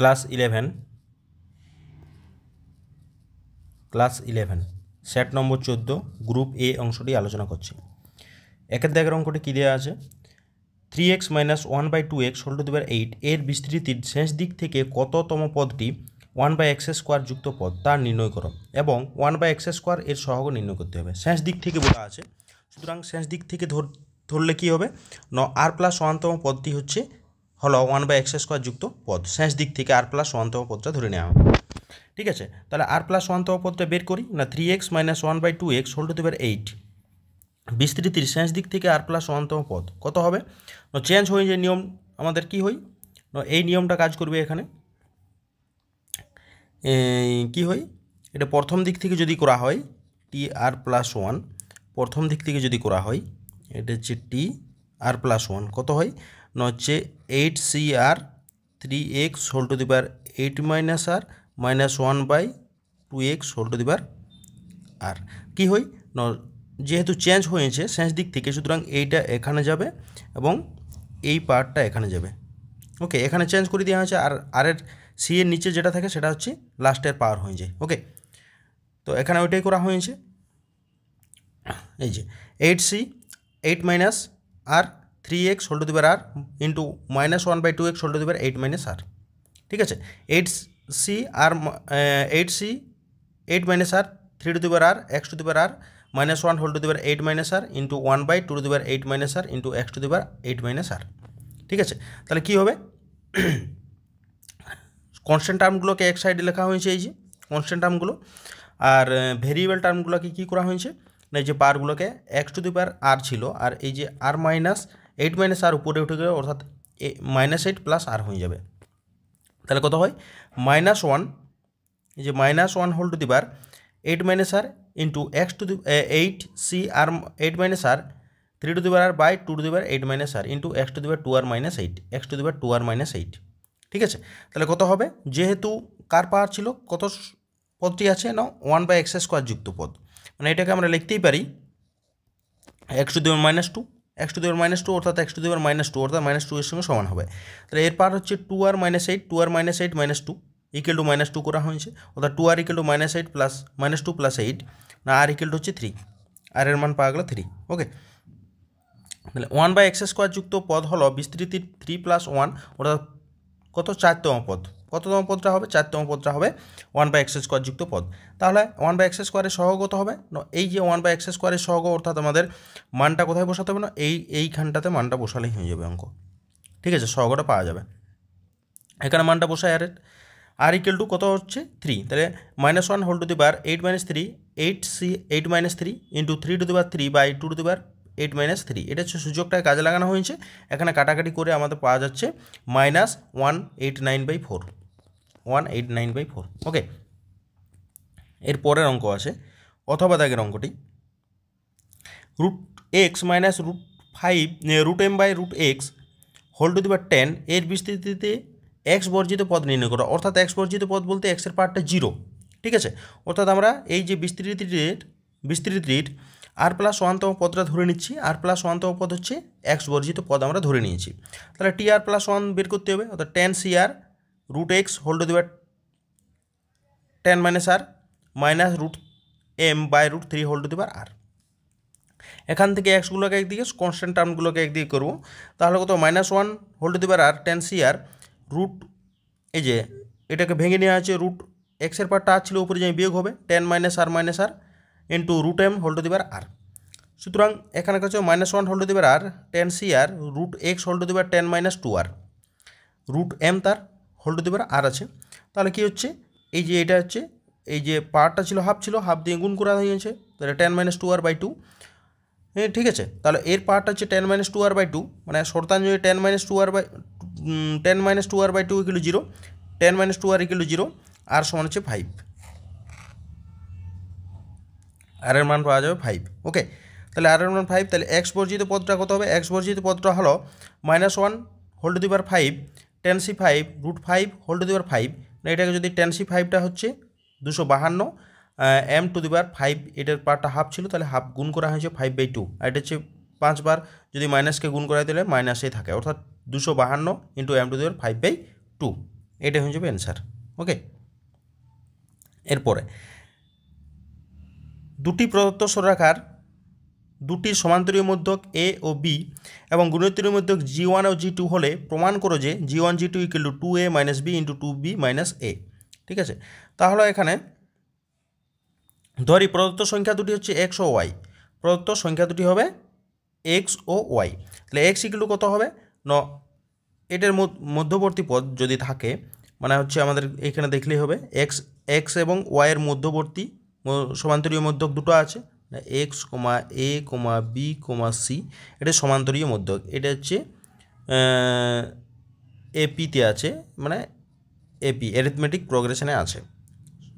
Class eleven set number 14 group এ অংশটি আলোচনা করছি। একের দাগের অঙ্কটি কী দেওয়া আছে? 3x - 1/2x whole to the power 8 এর বিস্তৃতির শেষ দিক থেকে কততম পদটি 1/x² যুক্ত পদ তা নির্ণয় করো এবং 1/x² এর সহগ নির্ণয় করতে হবে। শেষ দিক থেকে বলা আছে, সুতরাং শেষ দিক থেকে ধরলে কী হবে? r+1তম পদটি হলো 1/x² যুক্ত পদ। শেষ দিক থেকে r+1তম পদটা ধরে নেওয়া হবে। ঠিক আছে, তাহলে r+1তম পদটা বের করি না। 3x - 1/2x whole to the power 8 বিস্তৃতির শেষ দিক থেকে r+1তম পদ কত হবে? চেঞ্জ হয়ে যে নিয়ম আমাদের কি হয়, এই নিয়মটা কাজ করবে এখানে। কি হয়, এটা প্রথম দিক থেকে যদি করা হয় tr+1, প্রথম দিক থেকে যদি করা হয় এটা হচ্ছে tr+1 কত হয় না, হচ্ছে 8cr 3x whole to the power 8 - r - 1/2x whole to the power r। কী হয় না, যেহেতু চেঞ্জ হয়েছে শেষ দিক থেকে, সুতরাং এইটা এখানে যাবে এবং এই পার্টটা এখানে যাবে। ওকে, এখানে চেঞ্জ করে দেওয়া হয়েছে, আর আরের সি এর নিচে যেটা থাকে সেটা হচ্ছে লাস্টের পাওয়ার হয়ে যায়। ওকে, তো এখানে ওইটাই করা হয়েছে। এই যে 8c 8 - r 3x whole to the power r into -1/2x whole to the power 8 - r। ঠিক আছে, 8c 8 - r 3 to the power r x to the power r -1 whole to the power 8 - r into 1/2 to the power 8 - r into x to the power 8 - r। ঠিক আছে, তাহলে কী হবে? Constant টার্মগুলোকে এক সাইডে লেখা হয়েছে, এই যে কনস্ট্যান্ট টার্মগুলো, আর ভেরিয়েবল টার্মগুলোকে কী করা হয়েছে না, এই যে পাওয়ারগুলোকে x to the power r ছিল, আর এই যে r -8 - r উপরে উঠে গেলে, অর্থাৎ -8 + r হয়ে যাবে। তাহলে কত হয়? -1, এই যে -1 whole to the power 8 - r into x to the 8c r 8 - r 3 to the power r by 2 to the power 8 - r into x to the power 2r - 8 x to the power 2r - 8। ঠিক আছে, তাহলে কত হবে? যেহেতু কার পাওয়ার ছিল, কত পদটি আছে না 1/x² যুক্ত পদ, মানে এটাকে আমরা লিখতেই পারি x to the power -2, x to the power -2 অর্থাৎ x টু দি পাওয়ার -2 অর্থাৎ -2 এর সঙ্গে সমান হবে। তাহলে এর পাওয়ার হচ্ছে 2r - 8, 2r - 8 -2 ইকুয়াল টু -2 করা হয়েছে, অর্থাৎ 2r equal to -8 plus -2 plus 8 না, r ইকুয়াল টু হচ্ছে 3, আর এর মান পাওয়া গেল 3। ওকে, তাহলে 1/x² যুক্ত পদ হলো বিস্তৃতির 3 + 1 অর্থাৎ কত, 4তম পদ। কততম পদটা হবে? 4তম পদটা হবে 1/x² যুক্ত পদ। তাহলে 1/x² এর সহগ কত হবে? এই যে 1/x² এর সহগ, অর্থাৎ আমাদের মানটা কোথায় বসাতে হবে না, এইখানটাতে মানটা বসালেই হয়ে যাবে অঙ্ক। ঠিক আছে, সহগটা পাওয়া যাবে। এখানে মানটা বসায় আর ইকুয়াল টু কত হচ্ছে 3, তাহলে -1 whole to the power 8 - 3 8c 8 - 3 into 3 to the power 3 by 2 to the power 8 - 3। এটা হচ্ছে সূচকটাকে কাজে লাগানো হয়েছে, এখানে কাটাকাটি করে আমাদের পাওয়া যাচ্ছে -189/4 189/4। ওকে, এর পরের অঙ্ক আছে অথবা দাগের অঙ্কটি, √x - √5 √m/√x whole to the power 10 এর বিস্তৃতিতে x বর্জিত পদ নির্ণয় করো, অর্থাৎ x বর্জিত পদ বলতে x এর পার্টটা 0। ঠিক আছে, অর্থাৎ আমরা এই যে বিস্তৃতির r+1তম পদটা ধরে নিচ্ছি, r+1তম পদ হচ্ছে x বর্জিত পদ আমরা ধরে নিয়েছি। তাহলে tr+1 বের করতে হবে, অর্থাৎ 10cr √x whole to the power 10 - r minus √m/√3 whole to the power r। এখান থেকে এক্সগুলোকে একদিকে, কনস্ট্যান্ট টার্মগুলোকে একদিকে করবো, তাহলে কত -1 whole to the power r 10cr root, এই যে এটাকে ভেঙে নেওয়া আছে, √x এর পার্টটা r ছিল উপরে যে বিয়োগ হবে 10 - r into √m whole to the power r। সুতরাং এখানে কাছে -1 whole to the power r 10cr √x whole to the power 10 - 2r √m তার whole to the power r আছে। তাহলে কি হচ্ছে, এই যে এটা হচ্ছে, এই যে পাওয়ারটা ছিল হাফ দিয়ে গুণ করা হয়েছে, তাহলে 10 - 2r/2। হ্যাঁ, ঠিক আছে, তাহলে এর পাওয়ারটা হচ্ছে 10 - 2r/2, মানে শর্তাঞ্জলি 10 - 2r/2 equal to 0, 10 - 2r equal to 0, আর সমান হচ্ছে 5, আর এর মান পাওয়া যাবে 5। ওকে, তাহলে আর এর মান 5, তাহলে এক্স বর্জিত পদটা কত হবে? এক্স বর্জিত পদটা হলো -1 whole to the power 5 10c5 √5 whole to the power 5, এটাকে যদি 10c5টা হচ্ছে 252 m টু দি পাওয়ার 5, এটার পাওয়ারটা হাফ ছিল, তাহলে হাফ গুণ করা হয়েছে 5/2, আর এটা হচ্ছে 5 বার যদি মাইনাসকে গুণ করা দিলে মাইনাসেই থাকে, অর্থাৎ 252 ইন্টু m টু দি পাওয়ার 5/2। এটাই হয়ে যাবে অ্যান্সার। ওকে, এরপরে দুটি প্রদত্ত সরলরেখার দুটি সমান্তরীয় মধ্যক এ ও বি এবং গুণোত্তরীয় মধ্যক G1 ও G2 হলে প্রমাণ করো যে G1 G2 equal to 2a minus B into 2b minus A. ঠিক আছে, তাহলে এখানে ধরি প্রদত্ত সংখ্যা দুটি হচ্ছে এক্স ও ওয়াই। প্রদত্ত সংখ্যা দুটি হবে এক্স ও ওয়াই। তাহলে এক্স ইকুয়াল টু কত হবে এটার মধ্যবর্তী পদ যদি থাকে, মানে হচ্ছে আমাদের এখানে দেখলেই হবে এক্স এবং ওয়াইয়ের মধ্যবর্তী সমান্তরীয় মধ্যক দুটো আছে, এক্স কমা এ কমা বি কমা সি, এটা সমান্তরীয় মধ্যক। এটা হচ্ছে এপিতে আছে, মানে এপি অ্যারিথমেটিক প্রোগ্রেশনে আছে।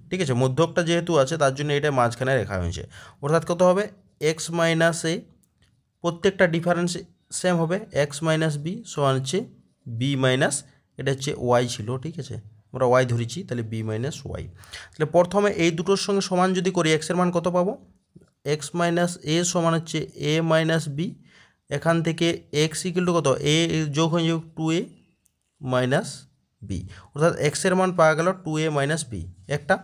ঠিক আছে, মধ্যকটা যেহেতু আছে তার জন্য এটা মাঝখানে রেখা হয়েছে, অর্থাৎ কত হবে এক্স মাইনাস এ, প্রত্যেকটা ডিফারেন্স সেম হবে, এক্স মাইনাস বি সমান হচ্ছে বি মাইনাস, এটা হচ্ছে ওয়াই ছিল। ঠিক আছে, আমরা ওয়াই ধরেছি, তাহলে বি মাইনাস ওয়াই। তাহলে প্রথমে এই দুটোর সঙ্গে সমান যদি করি এক্সের মান কত পাবো, এক্স মাইনাস এ সমান হচ্ছে এ মাইনাস বি। এখান থেকে এক্স ইকুয়াল টু কত, এ যোগ হয়ে যোগ 2a মাইনাস বি, অর্থাৎ এক্সের মান পাওয়া গেল 2a মাইনাস বি একটা।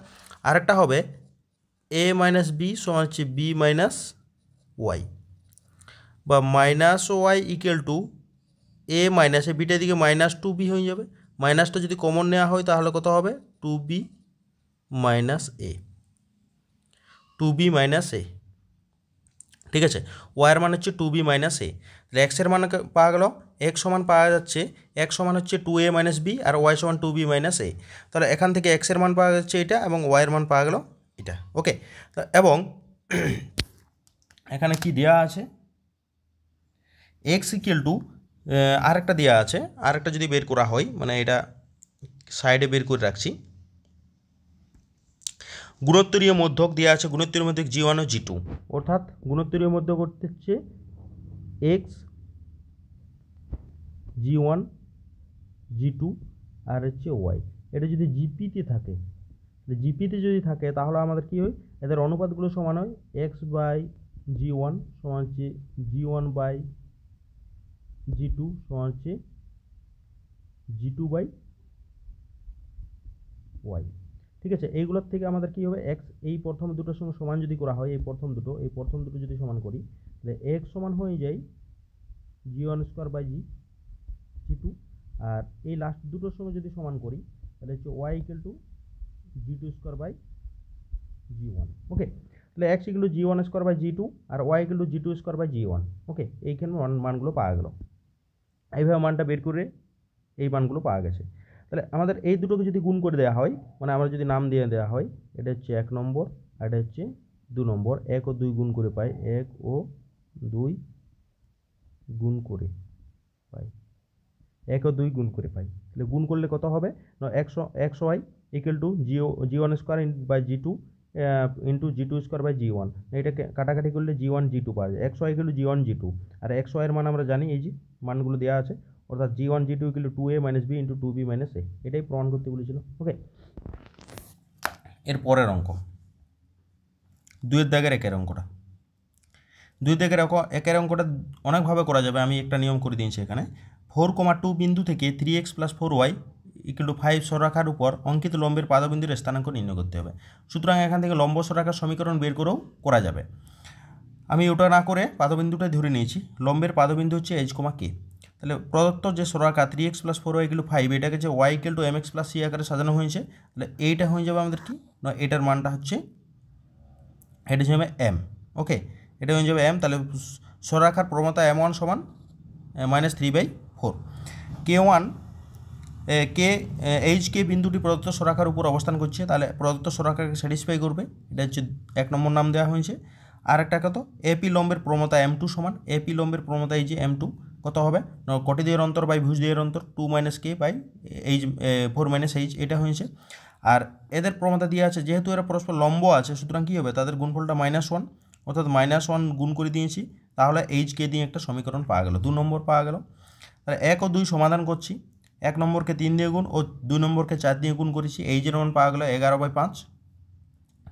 আরেকটা হবে এ মাইনাস বি সমান হচ্ছে বি মাইনাস ওয়াই, বা minus Y equal to A minus A, বিটার দিকে মাইনাস 2b হয়ে যাবে। মাইনাসটা যদি কমন নেওয়া হয় তাহলে কত হবে 2b minus A, 2b minus A. ঠিক আছে, ওয়াইয়ের মান হচ্ছে 2b মাইনাস এ। তাহলে এক্সের মান পাওয়া গেল, এক্স সমান পাওয়া যাচ্ছে, এক্স সমান হচ্ছে 2a মাইনাস বি আর ওয়াই সমান 2b মাইনাস এ। তাহলে এখান থেকে এক্সের মান পাওয়া যাচ্ছে এটা এবং ওয়াইয়ের মান পাওয়া গেল এটা। ওকে, এবং এখানে কি দেওয়া আছে, এক্স ইকুয়াল টু আরেকটা দেওয়া আছে, আরেকটা যদি বের করা হয়, মানে এটা সাইডে বের করে রাখছি। গুণোত্তরীয় মধ্যক দেওয়া আছে, গুণোত্তরীয় মধ্যক G1 ও G2, অর্থাৎ গুণোত্তরীয় মধ্যক হচ্ছে এক্স G1 G2 আর হচ্ছে ওয়াই। এটা যদি জিপিতে থাকে, জিপিতে যদি থাকে তাহলে আমাদের কি হয়, এদের অনুপাতগুলো সমান হয় এক্স বাই G1 সমান হচ্ছে G1 বাই G2 সমান হচ্ছে G2 বাই ওয়াই। ঠিক আছে, এইগুলোর থেকে আমাদের কি হবে, এক্স এই প্রথম দুটোর সঙ্গে সমান যদি করা হয়, এই প্রথম দুটো যদি সমান করি, তাহলে এক্স সমান হয়ে যায় G1 স্কোয়ার বাই G2, আর এই লাস্ট দুটোর সঙ্গে যদি সমান করি তাহলে হচ্ছে Y equal to G2 square by G1। Okay, তাহলে X equal to G1 square by G2 আর Y equal to G2 square by G1। Okay, এইখানে মানগুলো পাওয়া গেল, এইভাবে মানটা বের করে এই মানগুলো পাওয়া গেছে। তাহলে আমাদের এই দুটোকে যদি গুণ করে দেওয়া হয়, মানে আমরা যদি নাম দিয়ে দেওয়া হয়, এটা হচ্ছে 1 নম্বর আর এটা হচ্ছে 2 নম্বর, 1 ও 2 গুণ করে পাই, 1 ও 2 গুণ করে পাই, 1 ও 2 গুণ করে পাই। তাহলে গুণ করলে কত হবে না, X Y equal to G1 square by G2 into G2 square by G1। এটাকে কাটাকাটি করলে G1 G2 পাওয়া যায়, X Y equal to G1 G2 আর এক্স ওয়াইয়ের মান আমরা জানি, এই যে মানগুলো দেওয়া আছে, অর্থাৎ G1 G2 equal to 2a minus B into 2b minus A, এটাই প্রমাণ করতে বলেছিল। ওকে, এর পরের অঙ্ক 2-এর দাগের একের অঙ্কটা, 2-এর দাগের একের অঙ্কটা অনেকভাবে করা যাবে, আমি একটা নিয়ম করে দিয়েছি এখানে। 4,2 বিন্দু থেকে 3x plus 4y equal to 5 সরলরেখার উপর অঙ্কিত লম্বের পাদবিন্দুর স্থানাঙ্ক নির্ণয় করতে হবে। সুতরাং এখান থেকে লম্ব সরলরেখার সমীকরণ বের করেও করা যাবে। আমি ওটা না করে পাদবিন্দুটাই ধরে নিয়েছি, লম্বের পাদবিন্দু হচ্ছে h, k। তাহলে প্রদত্ত যে সরলরেখা 3x plus 4y equal to 5, এটাকে যে y equal to mx plus c আকারে সাজানো হয়েছে, তাহলে এইটা হয়ে যাবে আমাদের কি না, এটার মানটা হচ্ছে, এটা হয়ে যাবে m। ওকে, এটা হয়ে যাবে m। তাহলে সরলরেখার প্রবণতা m1 সমান -3/4। k1 HK বিন্দুটি প্রদত্ত সরলরেখার উপর অবস্থান করছে, তাহলে প্রদত্ত সরলরেখাকে স্যাটিসফাই করবে, এটা হচ্ছে 1 নম্বর নাম দেওয়া হয়েছে। আর একটা কত, এপি লম্বের প্রবণতা m2 সমান, এপি লম্বের প্রবণতা এই যে m2 কত হবে, কোটি দ্বয়ের অন্তর বাই ভুজ দ্বয়ের অন্তর 2 - k বাই h 4 - h, এটা হয়েছে। আর এদের প্রবণতা দিয়ে আছে, যেহেতু এরা পরস্পর লম্ব আছে, সুতরাং কী হবে, তাদের গুণফলটা -1, অর্থাৎ -1 গুণ করে দিয়েছি, তাহলে HK দিয়ে একটা সমীকরণ পাওয়া গেল, 2 নম্বর পাওয়া গেল। তাহলে 1 ও 2 সমাধান করছি, 1 নম্বরকে 3 দিয়ে গুণ ও 2 নম্বরকে 4 দিয়ে গুণ করেছি, এইচের মান পাওয়া গেল 11/5।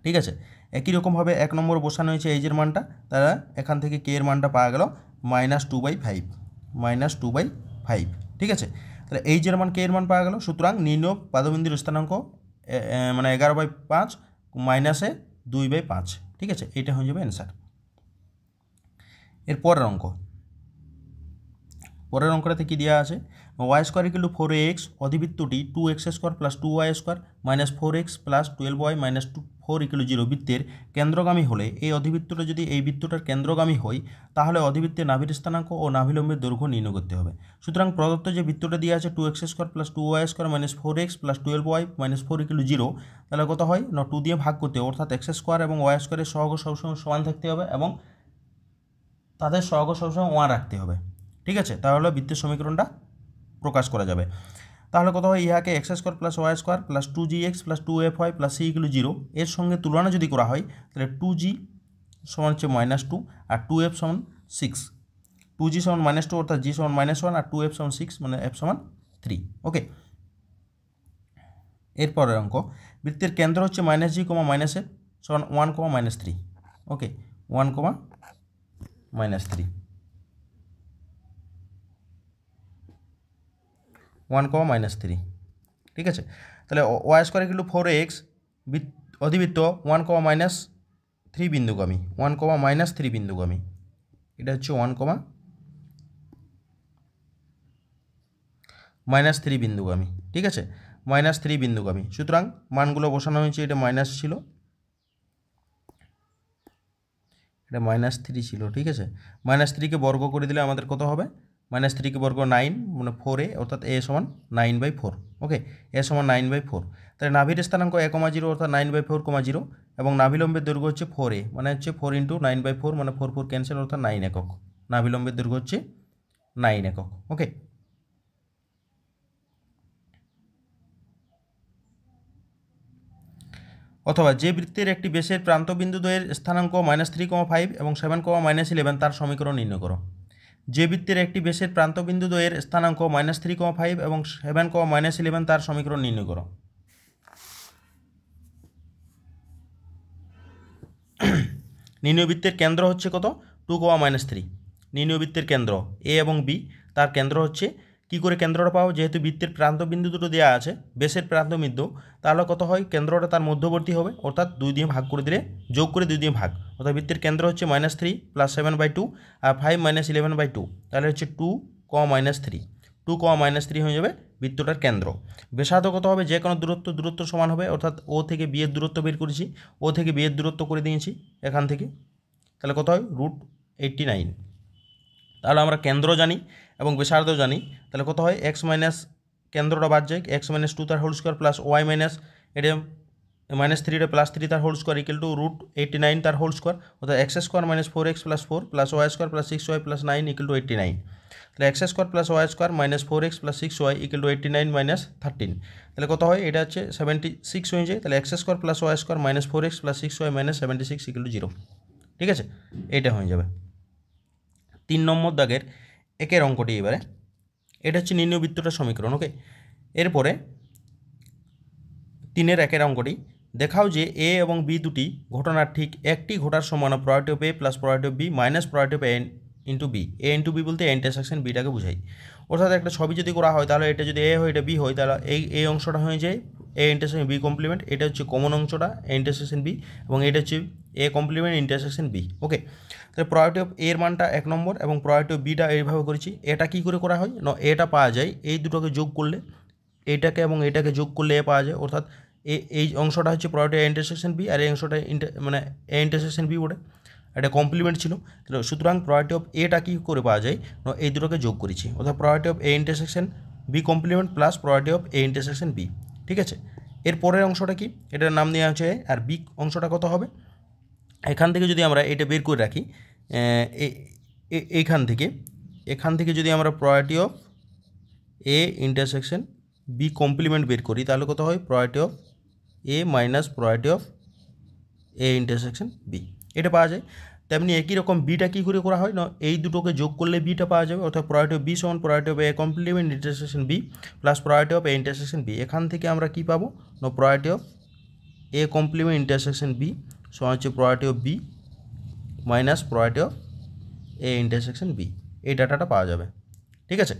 ঠিক আছে, একই রকমভাবে 1 নম্বর বসানো হয়েছে এইচের মানটা, তাহলে এখান থেকে কে এর মানটা পাওয়া গেল -2/5, -2/5। ঠিক আছে, তাহলে এইচ এর মান কে এর মান পাওয়া গেল। সুতরাং নির্ণয় পাদবিন্দুর স্থানাঙ্ক মানে 11/5 মাইনাসে 2/5, ঠিক আছে, এটা হয়ে যাবে অ্যান্সার। এর পরের অঙ্কটাতে কী দেওয়া আছে, Y square equal to 4x অধিবৃত্তটি 2x square plus 2y square minus 4x plus 12y minus 4 equal to 0 বৃত্তের কেন্দ্রগামী হলে এই অধিবৃত্তটা যদি এই বৃত্তটার কেন্দ্রগামী হয় তাহলে অধিবৃত্তের নাভির স্থানাঙ্ক ও নাভিলম্বের দৈর্ঘ্য নির্ণয় করতে হবে। সুতরাং প্রদত্ত যে বৃত্তটা দেওয়া আছে 2x square plus 2y square minus 4x plus 12y minus 4 equal to 0, তাহলে কত হয় না 2 দিয়ে ভাগ করতে হবে, অর্থাৎ x স্কোয়ার এবং y স্কোয়ারের সহগ সবসময় সমান থাকতে হবে এবং তাদের সহগ সবসময় 1 রাখতে হবে, ঠিক আছে, তাহলে বৃত্তের সমীকরণটা প্রকাশ করা যাবে। তাহলে কত হয়, ইহাকে X square plus Y square plus 2gx plus 2fy plus c equal 0 এর সঙ্গে তুলনা যদি করা হয় তাহলে 2g সমান হচ্ছে -2 আর 2f সমান 6, 2g সমান -2 অর্থাৎ g সমান -1 আর 2f সমান 6 মানে f সমান 3। ওকে, এরপরের অঙ্ক, বৃত্তের কেন্দ্র হচ্ছে -g, -f সমান 1, -3। ওকে, 1, -3, 1, -3, ঠিক আছে। তাহলে Y square equal to 4x অধিবৃত্ত 1, -3 বিন্দুগামী, 1, -3 বিন্দুগামী, এটা হচ্ছে 1, -3 বিন্দুগামী, ঠিক আছে, -3 বিন্দুগামী। সুতরাং মানগুলো বসানো হয়েছে, এটা মাইনাস ছিল, এটা -3 ছিল, ঠিক আছে। -3কে বর্গ করে দিলে আমাদের কত হবে, -3কে বর্গ 9 মানে 4a অর্থাৎ a সমান 9/4। ওকে, a সমান 9/4। তাহলে নাভির স্থানাঙ্ক 1,0 অর্থাৎ 9/4,0 এবং নাভিলম্বের দৈর্ঘ্য হচ্ছে 4a মানে হচ্ছে 4 × 9/4 মানে 4 4 ক্যান্সেল অর্থাৎ 9 একক। নাভিলম্বের দৈর্ঘ্য হচ্ছে 9 একক। ওকে, অথবা যে বৃত্তের একটি বেসের প্রান্তবিন্দুদ্বয়ের স্থানাঙ্ক -3,5 এবং 7, -11 তার সমীকরণ নির্ণয় করো। যে বৃত্তের একটি বেসের প্রান্তবিন্দুদ্বয়ের স্থানাঙ্ক -3,5 এবং 7, তার সমীকরণ নির্ণয় করো। নির্ণয় বৃত্তের কেন্দ্র হচ্ছে কত, 2, -3। নির্ণয় বৃত্তের কেন্দ্র এ এবং বি, তার কেন্দ্র হচ্ছে, কী করে কেন্দ্রটা পাও, যেহেতু বৃত্তের প্রান্তবিন্দু দুটো দেওয়া আছে, বেসের প্রান্তবিন্দু, তাহলে কত হয়, কেন্দ্রটা তার মধ্যবর্তী হবে অর্থাৎ 2 দিয়ে ভাগ করে দিলে, যোগ করে 2 দিয়ে ভাগ, অর্থাৎ বৃত্তের কেন্দ্র হচ্ছে -3 + 7/2 আর 5 - 11/2, তাহলে হচ্ছে 2, -3, 2, -3 হয়ে যাবে বৃত্তটার কেন্দ্র। ব্যাসার্ধ কত হবে, যে কোনো দূরত্ব সমান হবে, অর্থাৎ ও থেকে বি এর দূরত্ব বের করেছি, ও থেকে বি এর দূরত্ব করে দিয়েছি এখান থেকে, তাহলে কত হয় √89। তাহলে আমরা কেন্দ্র জানি এবং ব্যাসার্ধ জানি, তাহলে কত হয়, x মাইনাস কেন্দ্রটা বাদ যায়, x - 2 তার whole square plus y minus এটা -3 +3 তার হোল স্কোয়ার ইকুয়াল টু √89 তার হোল স্কোয়ার, অর্থাৎ x square - 4x + 4 + y square + 6y + 9 equal to 89। তাহলে x square + y square - 4x + 6y equal to 89 - 13, তাহলে কত হয়, এটা হচ্ছে 76 হয়ে যায়। তাহলে x square + y square - 4x + 6y - 76 equal to 0, ঠিক আছে, এটা হয়ে যাবে 3 নম্বর দাগের একের অঙ্কটি। এবারে এটা হচ্ছে নির্ণয় বৃত্তটার সমীকরণ। ওকে, এরপরে 3-এর 1-এর অঙ্কটি, দেখাও যে এ এবং বি দুটি ঘটনার ঠিক একটি ঘটার সমান probability of A plus probability of B minus probability of A into B. A into B বলতে ইন্টারসেকশন বিটাকে বোঝাই, অর্থাৎ একটা ছবি যদি করা হয় তাহলে এটা যদি এ হয় এটা বি হয়, তাহলে এই অংশটা হয়ে যায় এ ইন্টারসেকশন বি কমপ্লিমেন্ট, এটা হচ্ছে কমন অংশটা এ ইন্টারসেকশন বি এবং এটা হচ্ছে এ কমপ্লিমেন্ট ইন্টারসেকশন বি। ওকে, তাহলে প্রবাবিলিটি অফ এর মানটা 1 নম্বর এবং প্রবাবিলিটি অফ বিটা এইভাবে করেছি। এটা কী করে করা হয় না, এটা পাওয়া যায় এই দুটোকে যোগ করলে, এইটাকে এবং এটাকে যোগ করলে এ পাওয়া যায়, অর্থাৎ এই অংশটা হচ্ছে প্রবাবিলিটি এ ইন্টারসেকশন বি আর এই অংশটা মানে এ ইন্টারসেকশন বি বলে, এটা কমপ্লিমেন্ট ছিল। সুতরাং প্রবাবিলিটি অফ এটা কী করে পাওয়া যায় না, এই দুটোকে যোগ করেছি, অর্থাৎ probability of A intersection B complement plus probability of A intersection B, ঠিক আছে। এর পরের অংশটা কি, এটার নাম দেওয়া হচ্ছে আর বি অংশটা কত হবে, এখান থেকে যদি আমরা এটা বের করে রাখি, এখান থেকে যদি আমরা probability of A intersection B complement বের করি তাহলে কত হয়, probability of A minus probability of A intersection B, এটা পাওয়া যায়। তেমনি একই রকম বিটা কী করে করা হয় না, এই দুটোকে যোগ করলে বিটা পাওয়া যাবে, অর্থাৎ প্রবাবিলিটি অফ বি সমান probability of A complement intersection B plus probability of A intersection B. এখান থেকে আমরা কী পাবো না, probability of A complement intersection B সমান হচ্ছে probability of B minus probability of A intersection B, এই ডাটাটা পাওয়া যাবে, ঠিক আছে।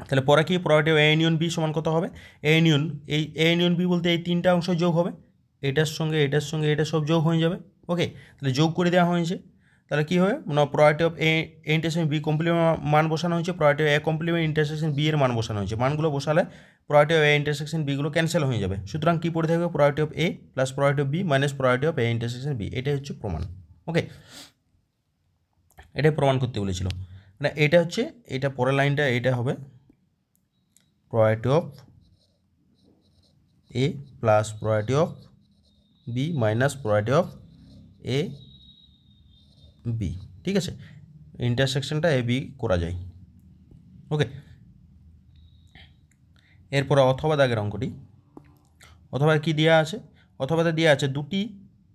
তাহলে পরে কি probability of A union B সমান কত হবে? এ ইউনিয়ন বি বলতে এই তিনটা অংশ যোগ হবে, এটার সঙ্গে এটা সব যোগ হয়ে যাবে। ওকে, তাহলে যোগ করে দেওয়া হয়েছে। তাহলে কী হবে? Probability of A intersection B complement মান বসানো হয়েছে, probability of A complement intersection B এর মান বসানো হয়েছে। মানগুলো বসালে প্রবাবিলিটি অফ এ ইন্টারসেকশন বিগুলো ক্যান্সেল হয়ে যাবে। সুতরাং কী পড়ে থাকবে? Probability of A plus probability of B minus probability of A intersection B. এটাই হচ্ছে প্রমাণ। ওকে, এটাই প্রমাণ করতে বলেছিল। মানে এটা হচ্ছে, এটা পরের লাইনটা এটা হবে probability of A plus probability of B minus probability of A B. ঠিক আছে, ইন্টারসেকশনটা এ বি করা যায়। ওকে, এরপরে অথবা দাগের অঙ্কটি। অথবা কি দেওয়া আছে? অথবাতে দেওয়া আছে দুটি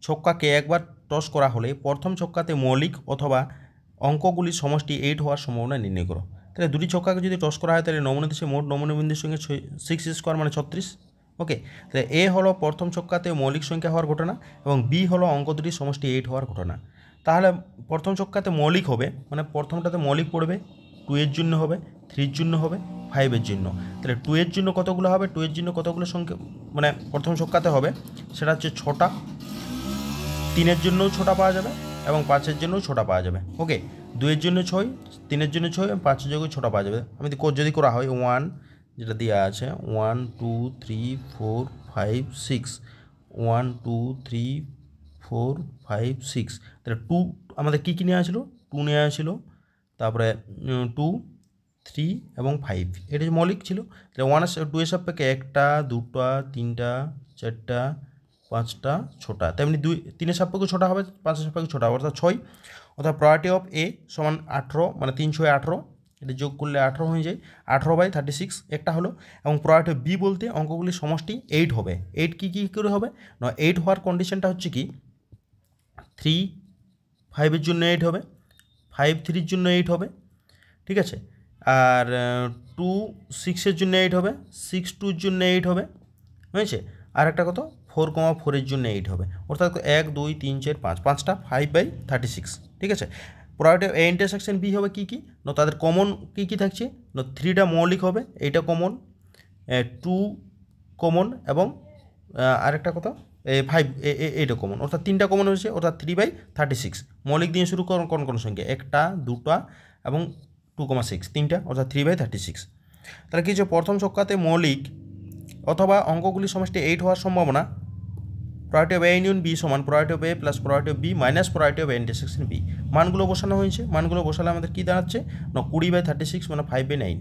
ছক্কাকে একবার টস করা হলে প্রথম ছক্কাতে মৌলিক অথবা অঙ্কগুলির সমষ্টি 8 হওয়ার সম্ভাবনা নির্ণয় করো। তাহলে দুটি ছক্কাকে যদি টস করা হয় তাহলে নমনীদেশে মোট নমনীবিন্দুর সঙ্গে 6 স্কোয়ার মানে 36। ওকে, তাহলে এ হলো প্রথম ছক্কাতে মৌলিক সংখ্যা হওয়ার ঘটনা এবং বি হলো অঙ্ক দুটির সমষ্টি 8 হওয়ার ঘটনা। তাহলে প্রথম ছক্কাতে মৌলিক হবে, মানে প্রথমটাতে মৌলিক পড়বে 2 এর জন্য হবে, 3 এর জন্য হবে, 5 এর জন্য। তাহলে 2 এর জন্য কতগুলো হবে? 2 এর জন্য কতগুলো সংখ্যা মানে প্রথম ছক্কাতে হবে সেটা হচ্ছে 6টা, 3 এর জন্যও 6টা পাওয়া যাবে এবং 5 এর জন্যও 6টা পাওয়া যাবে। ওকে, 2 এর জন্য 6, 3 এর জন্য 6 এবং 5 এর জন্য 6টা পাওয়া যাবে। আমি যদি করা হয় 1 যেটা দেওয়া আছে 1 2 3 4 5 6, 1 2 3 4 5 6। তাহলে 2 আমাদের কী নেওয়া ছিল? 2 নেওয়া ছিল, তারপরে 2 3 এবং 5 এটা মৌলিক ছিল। তাহলে 2 এর সাপেক্ষে 1টা 2টা 3টা 4টা 5টা 6টা, তেমনি 3 এর সাপেক্ষে 6টা হবে, 5 এর সাপেক্ষে 6টা অর্থাৎ 6। অর্থাৎ প্রবাবিলিটি অফ এ সমান 18, মানে 3 6 18, এটা যোগ করলে 18 হয়ে যায়, 18/36 একটা হলো। এবং প্রবাবিলিটি অফ বি বলতে অঙ্কগুলির সমষ্টি 8 হবে। 8 কী করে হবে না? 8 হওয়ার কন্ডিশনটা হচ্ছে কি 3 5 এর জন্য 8 হবে, 5 3 এর জন্য 8 হবে। ঠিক আছে, আর 2 6 এর জন্য 8 হবে, 6 2 এর জন্য 8 হবে, হয়েছে। আর একটা কত 4,4 এর জন্য 8 হবে। অর্থাৎ 1 2 3 4 5, 5টা 5/36। ঠিক আছে, probability of A intersection B হবে কী না? তাদের কমন কী থাকছে না? 3টা মৌলিক হবে, এইটা কমন, 2 কমন এবং আরেকটা কত 5 এইটা কমন, অর্থাৎ 3টা কমন হয়েছে, অর্থাৎ 3/36। মৌলিক দিয়ে শুরু কোন সংখ্যা? 1টা 2টা এবং 2,6, 3টা, অর্থাৎ 3/36। তাহলে কি যে প্রথম ছক্কাতে মৌলিক অথবা অঙ্কগুলির সমষ্টি 8 হওয়ার সম্ভাবনা probability of A union B সমান probability of A plus probability of B minus probability of A intersection B. মানগুলো বসানো হয়েছে, মানগুলো বসালে আমাদের কী দাঁড়াচ্ছে না 20/36 মানে 5/9।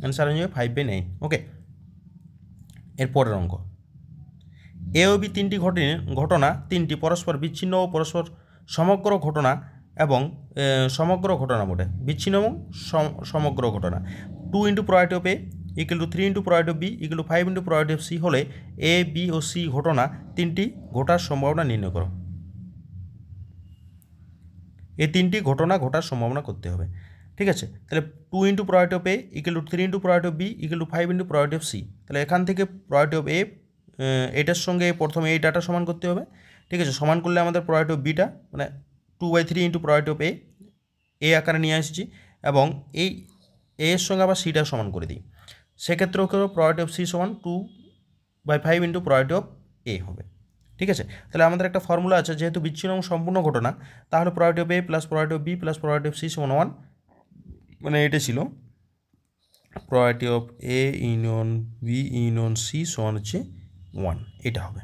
অ্যান্সার হয়ে যাবে 5/9। ওকে, এর পরের অঙ্ক। এ ও বি তিনটি ঘটনা তিনটি পরস্পর বিচ্ছিন্ন ও পরস্পর সমগ্র ঘটনা এবং সমগ্র ঘটনা মোটে বিচ্ছিন্ন এবং সমগ্র ঘটনা। 2 into probability of A equal to 3 into probability of B equal to 5 into probability of C হলে এ বি ও সি ঘটনা তিনটি ঘটার সম্ভাবনা নির্ণয় করো। এই তিনটি ঘটনা ঘটার সম্ভাবনা করতে হবে। ঠিক আছে, তাহলে 2 into probability of A equal to 3 into probability of B equal to 5 into probability of C. তাহলে এখান থেকে প্রবাবিলিটি অফ এ এটার সঙ্গে প্রথমে এই ডাটা সমান করতে হবে। ঠিক আছে, সমান করলে আমাদের প্রবাবিলিটি অফ বিটা মানে 2/3 ইন্টু প্রবাবিলিটি অফ এ আকারে নিয়ে আসছি এবং এই এর সঙ্গে আবার সিটা সমান করে দিই। সেক্ষেত্রেও কেউ প্রবাবিলিটি অফ সি সমান 2/5 ইন্টু প্রবাবিলিটি অফ এ হবে। ঠিক আছে, তাহলে আমাদের একটা ফর্মুলা আছে, যেহেতু বিচ্ছিন্ন এবং সম্পূর্ণ ঘটনা তাহলে probability of A plus probability of B plus probability of C সমান 1, মানে এটা ছিল probability of A union B union C সমান হচ্ছে 1, এটা হবে।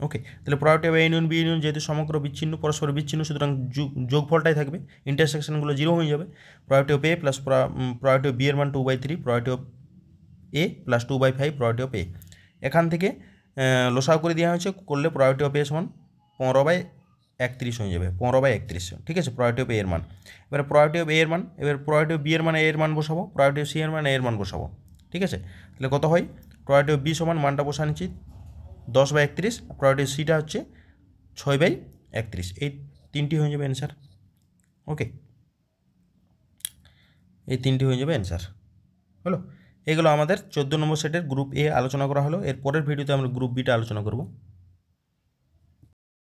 ওকে, তাহলে probability of A union B union যেহেতু সমগ্র বিচ্ছিন্ন পরস্পর বিচ্ছিন্ন সুতরাং যোগফলটাই থাকবে, ইন্টারসেকশনগুলো 0 হয়ে যাবে। Probability of A plus probability of B এর মান 2/3 probability of A plus 2/5 probability of A. এখান থেকে লসাগু করে দেওয়া হয়েছে, করলে প্রবাবিলিটি অফ এ সমান 15/31 হয়ে যাবে, 15/31। ঠিক আছে, প্রবাবিলিটি অফ এ এর মান। এবারে প্রবাবিলিটি অফ এ এর মান, এবার প্রবাবিলিটি অফ বি এর মানে এর মান বসাবো, প্রবাবিলিটি অফ সি এর মানে এর মান বসাবো। ঠিক আছে, তাহলে কত হয়? প্রবাবিলিটি অফ বি সমান মানটা বসা নিচ্ছি 10/31, প্রবাবিলিটি অফ সিটা হচ্ছে 6/31। এই তিনটি হয়ে যাবে অ্যান্সার। ওকে, এই তিনটি হয়ে যাবে অ্যান্সার। হলো, এগুলো আমাদের 14 নম্বর সেটের গ্রুপ এ আলোচনা করা হলো। এর পরের ভিডিওতে আমরা গ্রুপ বিটা আলোচনা করব।